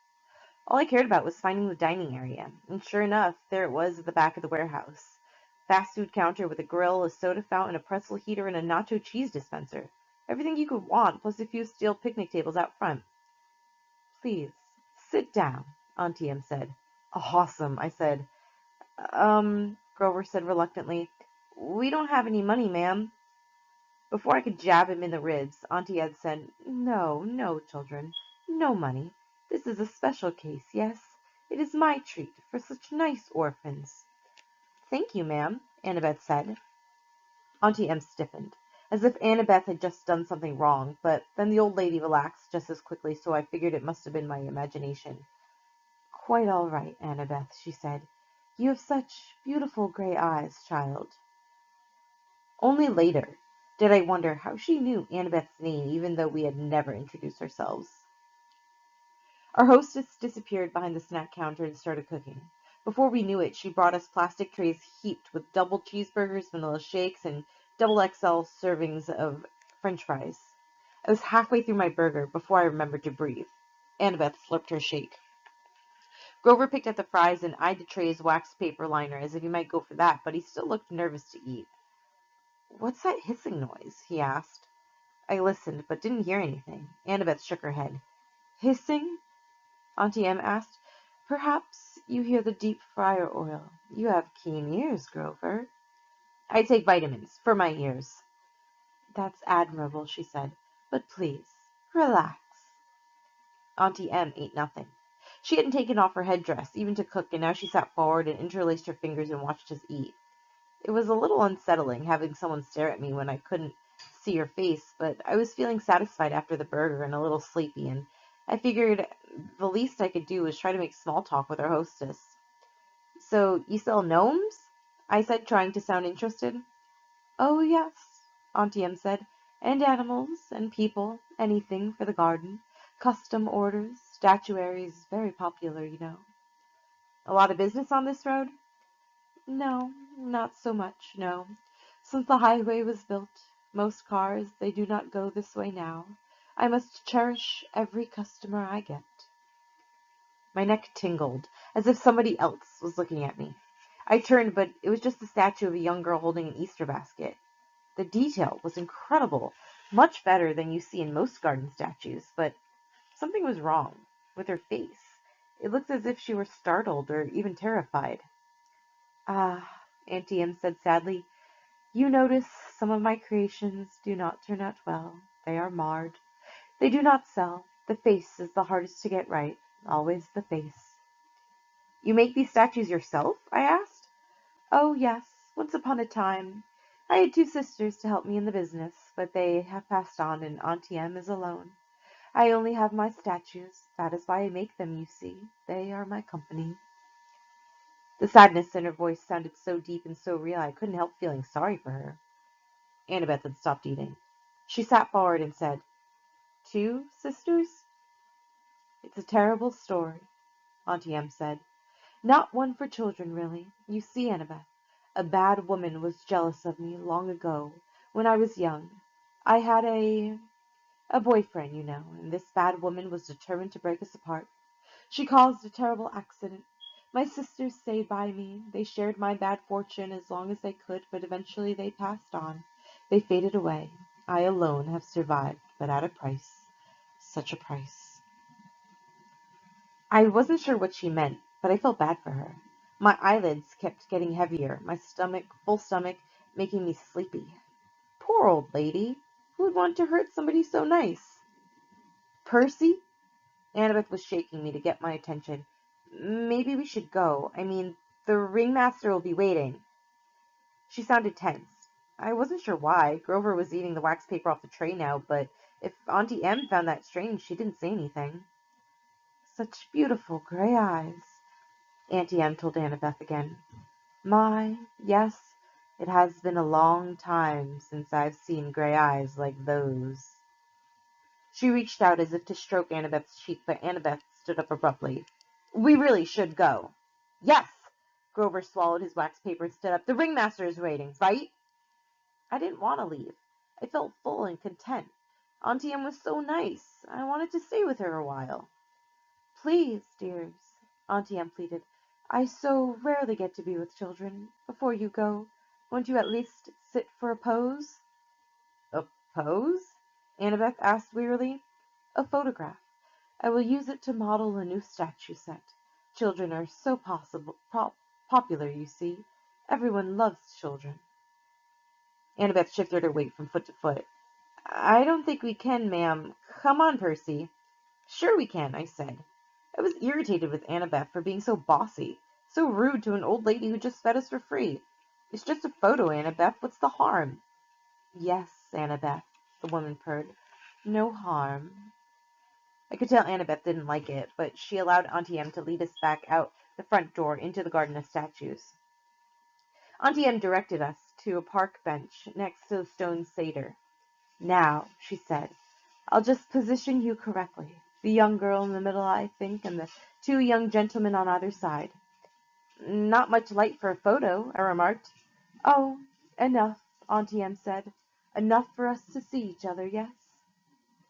All I cared about was finding the dining area, and sure enough, there it was at the back of the warehouse. Fast food counter with a grill, a soda fountain, a pretzel heater, and a nacho cheese dispenser. Everything you could want, plus a few steel picnic tables out front. Please, sit down, Auntie M said. Awesome, I said. Grover said reluctantly. We don't have any money, ma'am. Before I could jab him in the ribs, Auntie Ed said, No, no, children, no money. This is a special case, yes. It is my treat for such nice orphans. Thank you, ma'am, Annabeth said. Auntie M stiffened, as if Annabeth had just done something wrong, but then the old lady relaxed just as quickly, so I figured it must have been my imagination. "Quite all right, Annabeth," she said. "You have such beautiful gray eyes, child." Only later did I wonder how she knew Annabeth's name, even though we had never introduced ourselves. Our hostess disappeared behind the snack counter and started cooking. Before we knew it, she brought us plastic trays heaped with double cheeseburgers, vanilla shakes, and double XL servings of French fries. I was halfway through my burger before I remembered to breathe. Annabeth slurped her shake. Grover picked up the fries and eyed the tray's wax paper liner as if he might go for that, but he still looked nervous to eat. "What's that hissing noise?" he asked. I listened, but didn't hear anything. Annabeth shook her head. "Hissing?" Auntie Em asked. "Perhaps you hear the deep fryer oil. You have keen ears, Grover." "I take vitamins for my ears." "That's admirable," she said. "But please, relax." Auntie Em ate nothing. She hadn't taken off her headdress, even to cook, and now she sat forward and interlaced her fingers and watched us eat. It was a little unsettling having someone stare at me when I couldn't see her face, but I was feeling satisfied after the burger and a little sleepy, and I figured the least I could do was try to make small talk with our hostess. "So you sell gnomes?" I said, trying to sound interested. "Oh, yes," Auntie Em said, "and animals, and people, anything for the garden. Custom orders, statuary's very popular, you know." "A lot of business on this road?" "No, not so much, no. Since the highway was built, most cars, they do not go this way now. I must cherish every customer I get." My neck tingled, as if somebody else was looking at me. I turned, but it was just the statue of a young girl holding an Easter basket. The detail was incredible, much better than you see in most garden statues, but something was wrong with her face. It looked as if she were startled or even terrified. "Ah," Auntie Em said sadly, "you notice some of my creations do not turn out well. They are marred. They do not sell. The face is the hardest to get right. Always the face." "You make these statues yourself?" I asked. "Oh, yes. Once upon a time. I had two sisters to help me in the business, but they have passed on, and Auntie Em is alone. I only have my statues. That is why I make them, you see. They are my company." The sadness in her voice sounded so deep and so real I couldn't help feeling sorry for her. Annabeth had stopped eating. She sat forward and said, "Two sisters?" "It's a terrible story," Auntie Em said. "Not one for children, really. You see, Annabeth, a bad woman was jealous of me long ago, when I was young. I had a boyfriend, you know, and this bad woman was determined to break us apart. She caused a terrible accident. My sisters stayed by me. They shared my bad fortune as long as they could, but eventually they passed on. They faded away. I alone have survived, but at a price. Such a price." I wasn't sure what she meant, but I felt bad for her. My eyelids kept getting heavier, my full stomach, making me sleepy. Poor old lady. Who would want to hurt somebody so nice? "Percy?" Annabeth was shaking me to get my attention. "Maybe we should go. I mean, the ringmaster will be waiting." She sounded tense. I wasn't sure why. Grover was eating the wax paper off the tray now, but if Auntie Em found that strange, she didn't say anything. "Such beautiful gray eyes," Auntie Em told Annabeth again. "My, yes, it has been a long time since I've seen gray eyes like those." She reached out as if to stroke Annabeth's cheek, but Annabeth stood up abruptly. "We really should go." "Yes!" Grover swallowed his wax paper and stood up. "The ringmaster is waiting, right?" I didn't want to leave. I felt full and content. Auntie Em was so nice. I wanted to stay with her a while. "Please, dears," Auntie Em pleaded. "I so rarely get to be with children. Before you go, won't you at least sit for a pose?" "A pose?" Annabeth asked wearily. "A photograph. I will use it to model a new statue set. Children are so popular, you see. Everyone loves children." Annabeth shifted her weight from foot to foot. "I don't think we can, ma'am. Come on, Percy." "Sure we can," I said. I was irritated with Annabeth for being so bossy, so rude to an old lady who just fed us for free. "It's just a photo, Annabeth. What's the harm?" "Yes, Annabeth," the woman purred. "No harm." I could tell Annabeth didn't like it, but she allowed Auntie Em to lead us back out the front door into the garden of statues. Auntie Em directed us to a park bench next to the stone satyr. "Now," she said, "I'll just position you correctly. The young girl in the middle, I think, and the two young gentlemen on either side." "Not much light for a photo," I remarked. "Oh, enough," Auntie Em said. "Enough for us to see each other, yes?"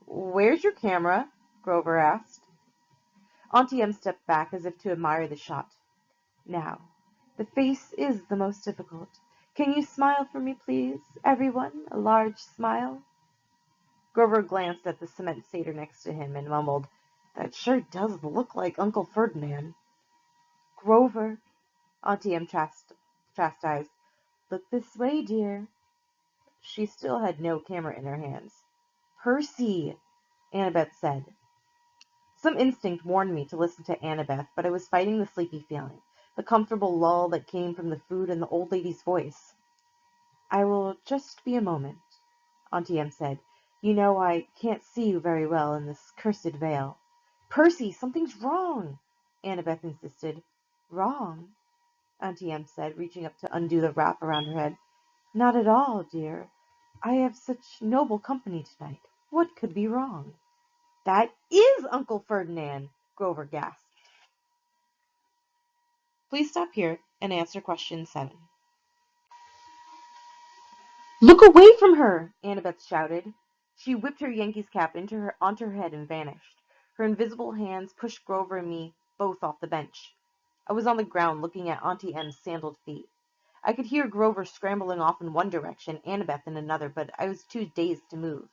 "Where's your camera?" Grover asked. Auntie Em stepped back as if to admire the shot. "Now, the face is the most difficult. Can you smile for me, please, everyone? A large smile." Grover glanced at the cement satyr next to him and mumbled, "That sure does look like Uncle Ferdinand." "Grover," Auntie Em chastised, "look this way, dear." She still had no camera in her hands. "Percy," Annabeth said. Some instinct warned me to listen to Annabeth, but I was fighting the sleepy feeling, the comfortable lull that came from the food and the old lady's voice. "I will just be a moment," Auntie Em said. "You know I can't see you very well in this cursed veil." "Percy, something's wrong," Annabeth insisted. "Wrong?" Auntie Em said, reaching up to undo the wrap around her head. "Not at all, dear. I have such noble company tonight. What could be wrong?" "That is Uncle Ferdinand!" Grover gasped. Please stop here and answer question 7. "Look away from her!" Annabeth shouted. She whipped her Yankees cap onto her head and vanished. Her invisible hands pushed Grover and me both off the bench. I was on the ground looking at Auntie Em's sandaled feet. I could hear Grover scrambling off in one direction, Annabeth in another, but I was too dazed to move.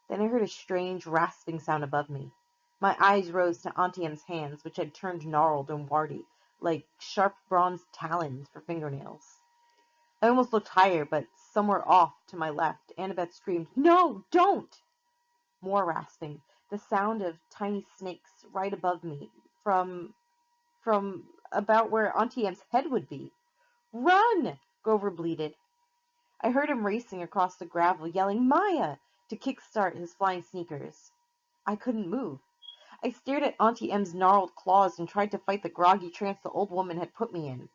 Then I heard a strange rasping sound above me. My eyes rose to Auntie Em's hands, which had turned gnarled and warty, like sharp bronze talons for fingernails. I almost looked higher, but somewhere off to my left, Annabeth screamed, "No, don't!" More rasping, the sound of tiny snakes right above me, from about where Auntie Em's head would be. "Run!" Grover bleated. I heard him racing across the gravel, yelling, "Maya!" to kick-start his flying sneakers. I couldn't move. I stared at Auntie Em's gnarled claws and tried to fight the groggy trance the old woman had put me in.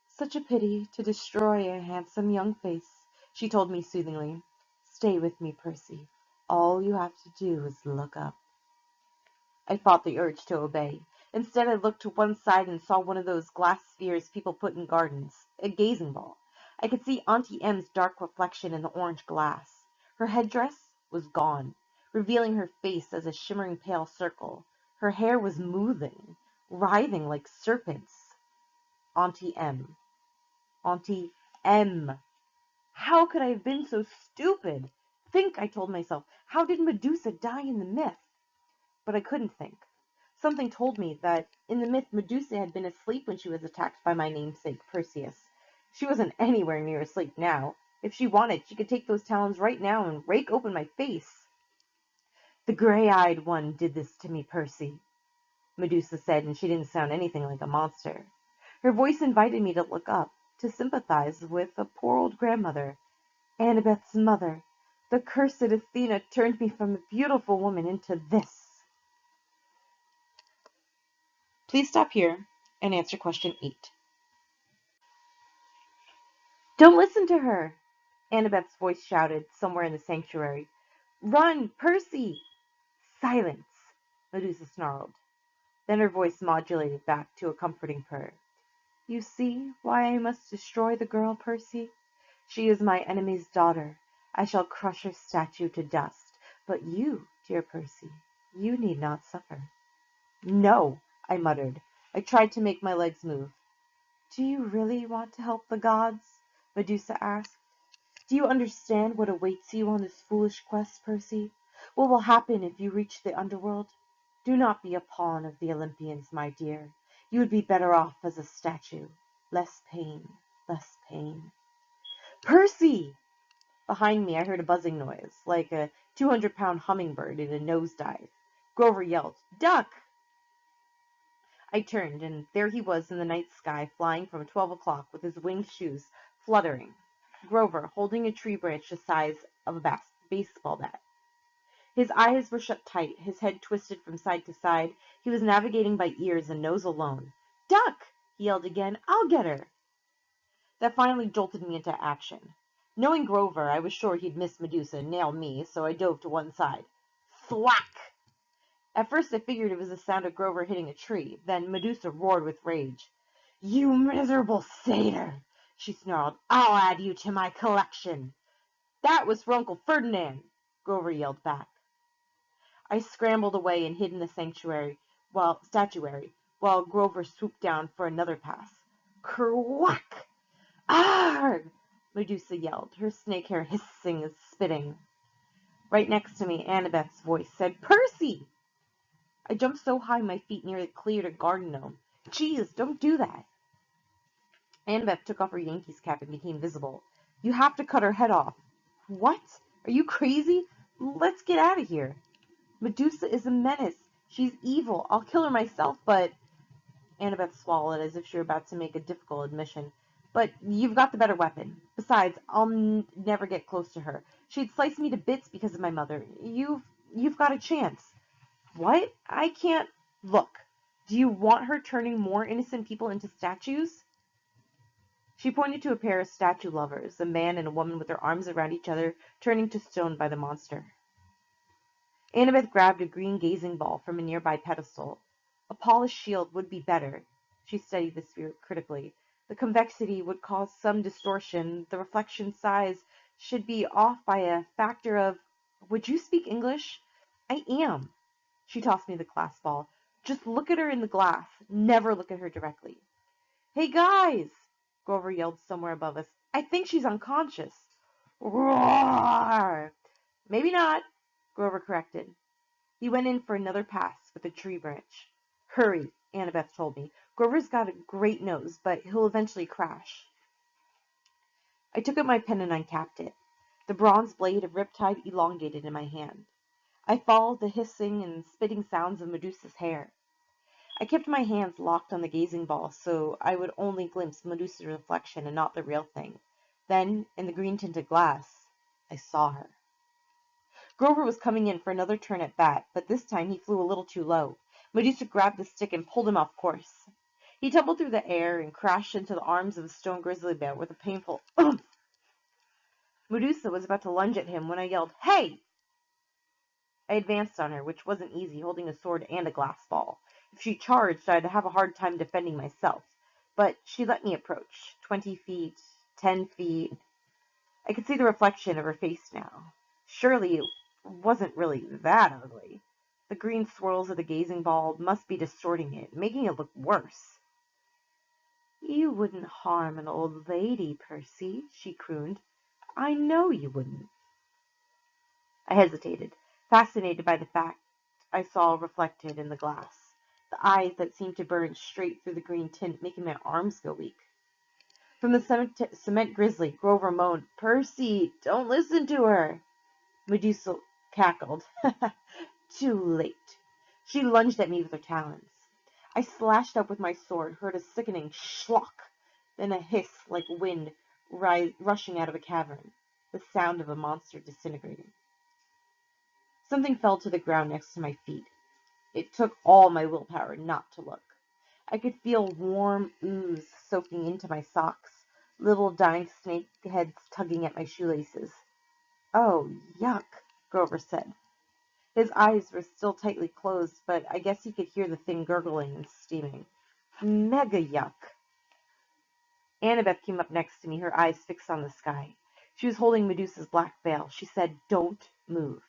"Such a pity to destroy a handsome young face," she told me soothingly. "Stay with me, Percy. All you have to do is look up." I fought the urge to obey. Instead, I looked to one side and saw one of those glass spheres people put in gardens, a gazing ball. I could see Auntie Em's dark reflection in the orange glass. Her headdress was gone, revealing her face as a shimmering pale circle. Her hair was moving, writhing like serpents. Auntie Em. Auntie M. How could I have been so stupid? Think, I told myself. How did Medusa die in the myth? But I couldn't think. Something told me that in the myth Medusa had been asleep when she was attacked by my namesake, Perseus. She wasn't anywhere near asleep now. If she wanted, she could take those talons right now and rake open my face. "The gray-eyed one did this to me, Percy," Medusa said, and she didn't sound anything like a monster. Her voice invited me to look up, to sympathize with a poor old grandmother, Annabeth's mother. The cursed Athena turned me from a beautiful woman into this. Please stop here and answer question 8. "Don't listen to her!" Annabeth's voice shouted somewhere in the sanctuary. "Run, Percy!" "Silence!" Medusa snarled. Then her voice modulated back to a comforting purr. "You see why I must destroy the girl, Percy? She is my enemy's daughter. I shall crush her statue to dust. But you, dear Percy, you need not suffer." "No," I muttered. I tried to make my legs move. "Do you really want to help the gods?" Medusa asked. "Do you understand what awaits you on this foolish quest, Percy? What will happen if you reach the underworld? Do not be a pawn of the Olympians, my dear. You would be better off as a statue. Less pain, less pain." "Percy!" Behind me I heard a buzzing noise, like a 200-pound hummingbird in a nosedive. Grover yelled, "Duck!" I turned, and there he was in the night sky, flying from 12 o'clock with his winged shoes fluttering. Grover, holding a tree branch the size of a baseball bat. His eyes were shut tight, his head twisted from side to side. He was navigating by ears and nose alone. "Duck!" he yelled again. "I'll get her!" That finally jolted me into action. Knowing Grover, I was sure he'd miss Medusa and nail me, so I dove to one side. Thwack! At first I figured it was the sound of Grover hitting a tree. Then Medusa roared with rage. "You miserable satyr!" she snarled. "I'll add you to my collection!" "That was for Uncle Ferdinand!" Grover yelled back. I scrambled away and hid in the statuary, while Grover swooped down for another pass. Kerwhack! "Arrgh!" Medusa yelled, her snake hair hissing and spitting. Right next to me, Annabeth's voice said, "Percy!" I jumped so high my feet nearly cleared a garden gnome. "Geez, don't do that." Annabeth took off her Yankees cap and became visible. "You have to cut her head off." "What? Are you crazy? Let's get out of here." "Medusa is a menace. She's evil. I'll kill her myself, but—" Annabeth swallowed as if she were about to make a difficult admission. "But you've got the better weapon. Besides, I'll never get close to her. She'd slice me to bits because of my mother. You've got a chance." "What? I can't—" "Look, do you want her turning more innocent people into statues?" She pointed to a pair of statue lovers, a man and a woman with their arms around each other, turning to stone by the monster. Annabeth grabbed a green gazing ball from a nearby pedestal. A polished shield would be better. She studied the spirit critically. The convexity would cause some distortion. The reflection size should be off by a factor of— "Would you speak English?" "I am." She tossed me the glass ball. "Just look at her in the glass. Never look at her directly." "Hey, guys!" Grover yelled somewhere above us. "I think she's unconscious." "Roar!" "Maybe not," Grover corrected. He went in for another pass with a tree branch. "Hurry," Annabeth told me. "Grover's got a great nose, but he'll eventually crash." I took out my pen and uncapped it. The bronze blade of Riptide elongated in my hand. I followed the hissing and spitting sounds of Medusa's hair. I kept my hands locked on the gazing ball so I would only glimpse Medusa's reflection and not the real thing. Then, in the green-tinted glass, I saw her. Grover was coming in for another turn at bat, but this time he flew a little too low. Medusa grabbed the stick and pulled him off course. He tumbled through the air and crashed into the arms of a stone grizzly bear with a painful "Ugh!" Medusa was about to lunge at him when I yelled, "Hey!" I advanced on her, which wasn't easy, holding a sword and a glass ball. If she charged, I'd have a hard time defending myself. But she let me approach. 20 feet, 10 feet. I could see the reflection of her face now. Surely it wasn't really that ugly. The green swirls of the gazing ball must be distorting it, making it look worse. "You wouldn't harm an old lady, Percy," she crooned. "I know you wouldn't." I hesitated, fascinated by the fact I saw reflected in the glass. The eyes that seemed to burn straight through the green tint, making my arms go weak. From the cement grizzly, Grover moaned, "Percy, don't listen to her." Medusa cackled. Too late. She lunged at me with her talons. I slashed up with my sword, heard a sickening schlock, then a hiss like wind rushing out of a cavern, the sound of a monster disintegrating. Something fell to the ground next to my feet. It took all my willpower not to look. I could feel warm ooze soaking into my socks, little dying snake heads tugging at my shoelaces. "Oh, yuck," Grover said. His eyes were still tightly closed, but I guess he could hear the thing gurgling and steaming. "Mega yuck." Annabeth came up next to me, her eyes fixed on the sky. She was holding Medusa's black veil. She said, "Don't move."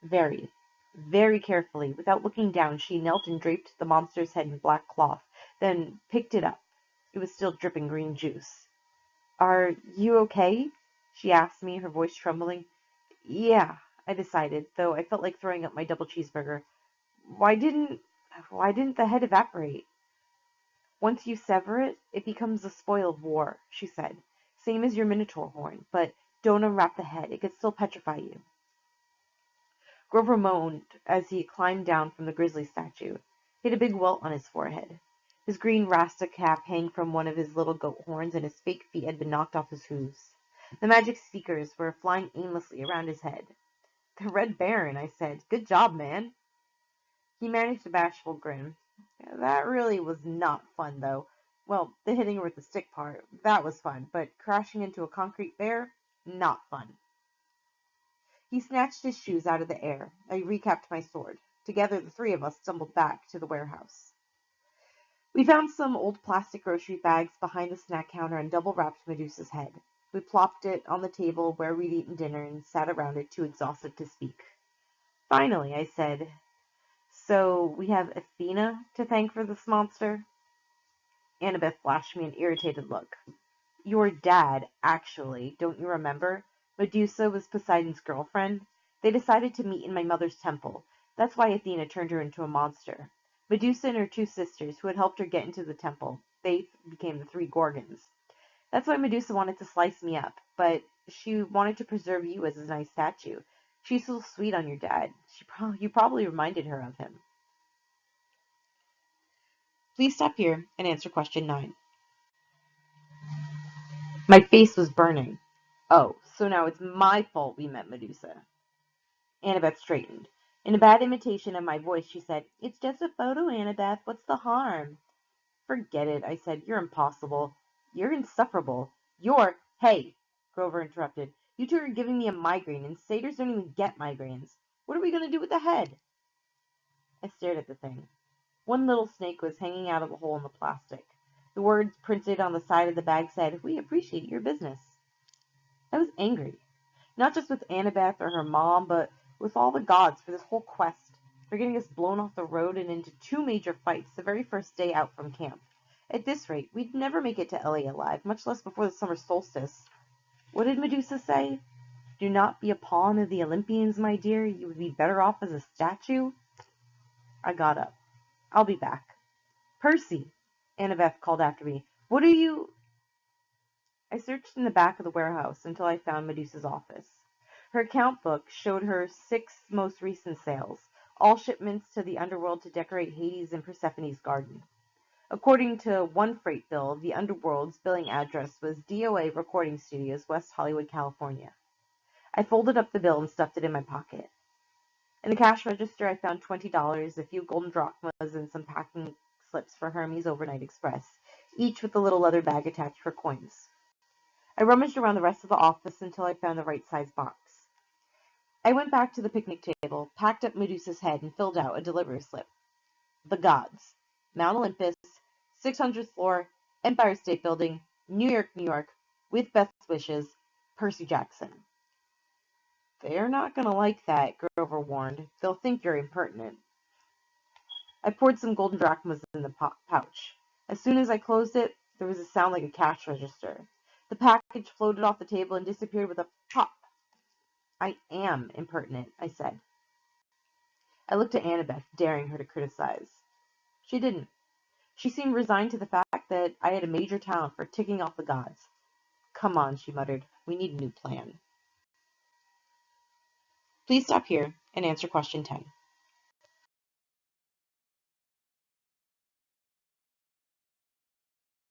Very, very carefully, without looking down, she knelt and draped the monster's head in black cloth, then picked it up. It was still dripping green juice. "Are you okay?" she asked me, her voice trembling. "Yeah," I decided, though I felt like throwing up my double cheeseburger. Why didn't the head evaporate?" "Once you sever it, it becomes the spoil of war," she said. "Same as your minotaur horn, but don't unwrap the head. It could still petrify you." Grover moaned as he climbed down from the grizzly statue. He had a big welt on his forehead. His green rasta cap hung from one of his little goat horns, and his fake feet had been knocked off his hooves. The magic speakers were flying aimlessly around his head. "The Red Baron," I said. "Good job, man." He managed a bashful grin. "That really was not fun, though. Well, the hitting her with the stick part, that was fun, but crashing into a concrete bear, not fun." He snatched his shoes out of the air. I recapped my sword. Together, the three of us stumbled back to the warehouse. We found some old plastic grocery bags behind the snack counter and double-wrapped Medusa's head. We plopped it on the table where we'd eaten dinner and sat around it, too exhausted to speak. Finally, I said, "So we have Athena to thank for this monster?" Annabeth flashed me an irritated look. "Your dad, actually. Don't you remember? Medusa was Poseidon's girlfriend. They decided to meet in my mother's temple. That's why Athena turned her into a monster. Medusa and her two sisters, who had helped her get into the temple, they became the three Gorgons. That's why Medusa wanted to slice me up, but she wanted to preserve you as a nice statue. She's so sweet on your dad. You probably reminded her of him." Please stop here and answer question 9. My face was burning. "Oh, so now it's my fault we met Medusa." Annabeth straightened. In a bad imitation of my voice, she said, "It's just a photo, Annabeth. What's the harm?" "Forget it," I said. "You're impossible. You're insufferable. Hey," Grover interrupted. "You two are giving me a migraine, and satyrs don't even get migraines. What are we going to do with the head?" I stared at the thing. One little snake was hanging out of a hole in the plastic. The words printed on the side of the bag said, "We appreciate your business." I was angry. Not just with Annabeth or her mom, but with all the gods for this whole quest, for getting us blown off the road and into 2 major fights the very first day out from camp. At this rate, we'd never make it to LA alive, much less before the summer solstice. What did Medusa say? "Do not be a pawn of the Olympians, my dear. You would be better off as a statue." I got up. "I'll be back." "Percy," Annabeth called after me. "What are you—" I searched in the back of the warehouse until I found Medusa's office. Her account book showed her 6 most recent sales, all shipments to the underworld to decorate Hades and Persephone's garden. According to one freight bill, the underworld's billing address was DOA Recording Studios, West Hollywood, California. I folded up the bill and stuffed it in my pocket. In the cash register, I found $20, a few golden drachmas, and some packing slips for Hermes Overnight Express, each with a little leather bag attached for coins. I rummaged around the rest of the office until I found the right size box. I went back to the picnic table, packed up Medusa's head, and filled out a delivery slip. The gods. Mount Olympus, 600th floor, Empire State Building, New York, New York, with Beth's wishes, Percy Jackson. "They're not going to like that," Grover warned. "They'll think you're impertinent." I poured some golden drachmas in the pouch. As soon as I closed it, there was a sound like a cash register. The package floated off the table and disappeared with a pop. "I am impertinent," I said. I looked at Annabeth, daring her to criticize. She didn't. She seemed resigned to the fact that I had a major talent for ticking off the gods. "Come on," she muttered. "We need a new plan." Please stop here and answer question 10.